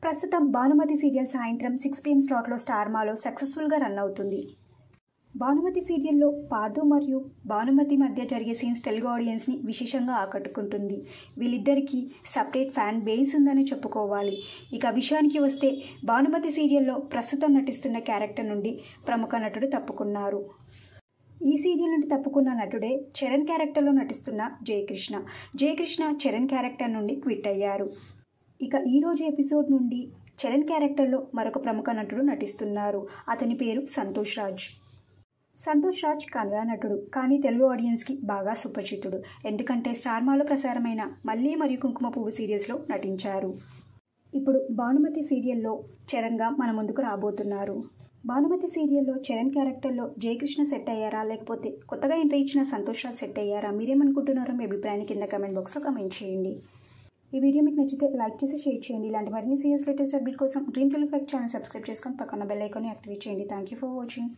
ప్రస్తుతం భానుమతి సీరియల్ సాయంత్రం 6 PM స్లాట్లో star మాలో సక్సెస్ఫుల్గా రన్ అవుతుంది. భానుమతి సీరియల్లో పార్థు మరియు భానుమతి మధ్య జరిగే సీన్స్ తెలుగు ఆడియన్స్ని విశేషంగా ఆకట్టుకుంటుంది. వీళ్ళిద్దరికీ సపరేట్ ఫ్యాన్ బేస్ ఉందని చెప్పుకోవాలి. ఇక విషయానికి వస్తే భానుమతి సీరియల్లో ప్రస్తుతం నటిస్తున్న క్యారెక్టర్ నుండి ప్రముఖ నటుడు తప్పుకున్నారు. ఈ సీరియల్ నుండి తప్పుకున్న నటుడే చరణ్ క్యారెక్టర్లో నటిస్తున్న జయకృష్ణ చరణ్ క్యారెక్టర్ నుండి క్విట్ అయ్యారు. ఇక ఈరోజు ఎపిసోడ్ నుండి చరణ్ క్యారెక్టర్లో మరొక ప్రముఖ నటుడు నటిస్తున్నారు. అతని పేరు సంతోష్ రాజ్ కన్నడ నటుడు, కానీ తెలుగు ఆడియన్స్కి బాగా సుపరిచితుడు. ఎందుకంటే స్టార్ మాలో ప్రసారమైన మల్లి మరియు కుంకుమ పువ్వు సీరియల్స్లో నటించారు. ఇప్పుడు భానుమతి సీరియల్లో చరణ్గా మన ముందుకు రాబోతున్నారు. భానుమతి సీరియల్లో చరణ్ క్యారెక్టర్లో జయకృష్ణ సెట్ అయ్యారా, లేకపోతే కొత్తగా ఎంట్రీ ఇచ్చిన సంతోష్ రాజ్ సెట్ అయ్యారా? మీరేమనుకుంటున్నారో మీ అభిప్రాయాన్ని కింద కమెంట్ బాక్స్లో కమెంట్ చేయండి. ఈ వీడియో మీకు నచ్చితే లైక్ చేసి షేర్ చేయండి. ఇలాంటి మరిన్ని సీరియల్స్ లేటెస్ట్ అప్డేట్ కోసం dream Telugu fact channel subscribe చేసుకొని పక్కన బెల్ ఐకాన్ని యాక్టివేట్ చేయండి. Thank you for watching.